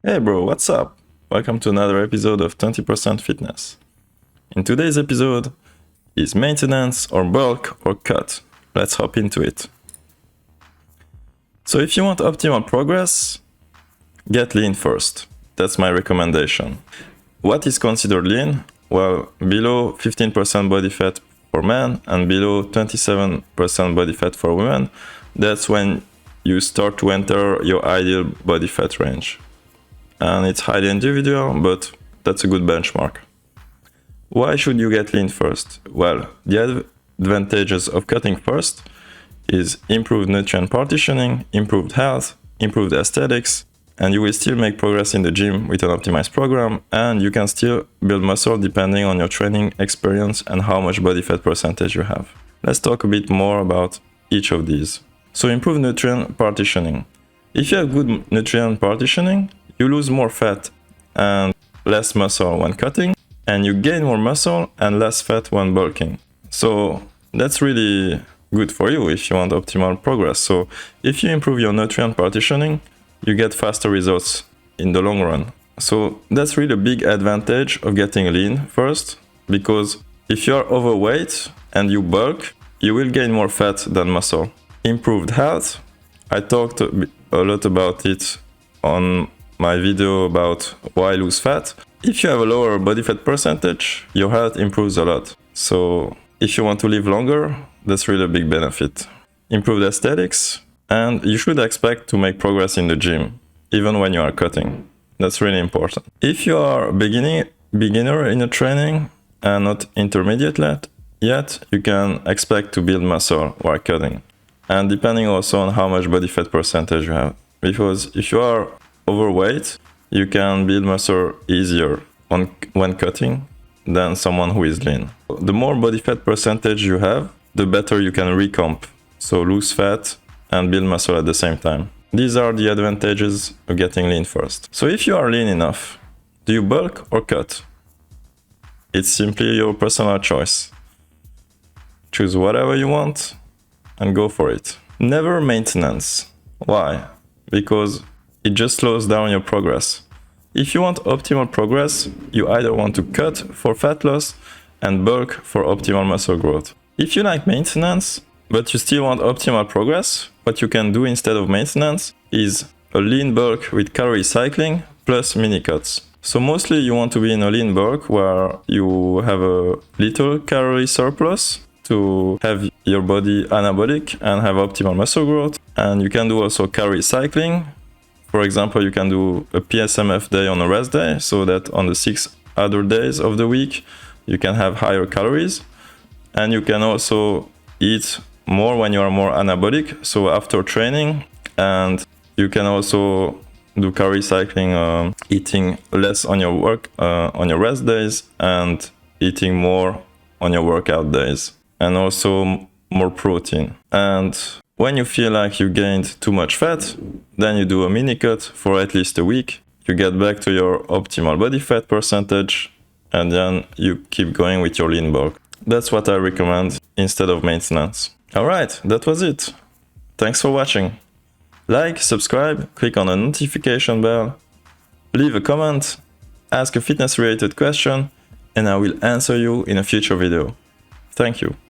Hey bro, what's up? Welcome to another episode of 20% Fitness. In today's episode, is maintenance or bulk or cut? Let's hop into it. So if you want optimal progress, get lean first. That's my recommendation. What is considered lean? Well, below 15% body fat for men and below 27% body fat for women, that's when you start to enter your ideal body fat range. And it's highly individual, but that's a good benchmark. Why should you get lean first? Well, the advantages of cutting first is improved nutrient partitioning, improved health, improved aesthetics, and you will still make progress in the gym with an optimized program, and you can still build muscle depending on your training experience and how much body fat percentage you have. Let's talk a bit more about each of these. So improved nutrient partitioning. If you have good nutrient partitioning, you lose more fat and less muscle when cutting, and you gain more muscle and less fat when bulking. So that's really good for you if you want optimal progress. So if you improve your nutrient partitioning, you get faster results in the long run. So that's really a big advantage of getting lean first, because if you're overweight and you bulk, you will gain more fat than muscle. Improved health. I talked a lot about it on my video about why lose fat. If you have a lower body fat percentage, your health improves a lot. So if you want to live longer, that's really a big benefit. Improved aesthetics, and you should expect to make progress in the gym, even when you are cutting. That's really important. If you are a beginner in a training and not intermediate yet, you can expect to build muscle while cutting. And depending also on how much body fat percentage you have. Because if you are overweight, you can build muscle easier when cutting than someone who is lean. The more body fat percentage you have, the better you can recomp. So lose fat and build muscle at the same time. These are the advantages of getting lean first. So if you are lean enough, do you bulk or cut? It's simply your personal choice. Choose whatever you want and go for it. Never maintenance. Why? Because it just slows down your progress. If you want optimal progress, you either want to cut for fat loss and bulk for optimal muscle growth. If you like maintenance, but you still want optimal progress, what you can do instead of maintenance is a lean bulk with calorie cycling plus mini cuts. So mostly you want to be in a lean bulk where you have a little calorie surplus to have your body anabolic and have optimal muscle growth. And you can do also calorie cycling. For example, you can do a PSMF day on a rest day, so that on the 6 other days of the week, you can have higher calories. And you can also eat more when you are more anabolic, so after training. And you can also do calorie cycling, eating less on your rest days and eating more on your workout days. And also more protein. And when you feel like you gained too much fat, then you do a mini cut for at least a week. You get back to your optimal body fat percentage, and then you keep going with your lean bulk. That's what I recommend instead of maintenance. Alright, that was it. Thanks for watching. Like, subscribe, click on the notification bell, leave a comment, ask a fitness related question, and I will answer you in a future video. Thank you.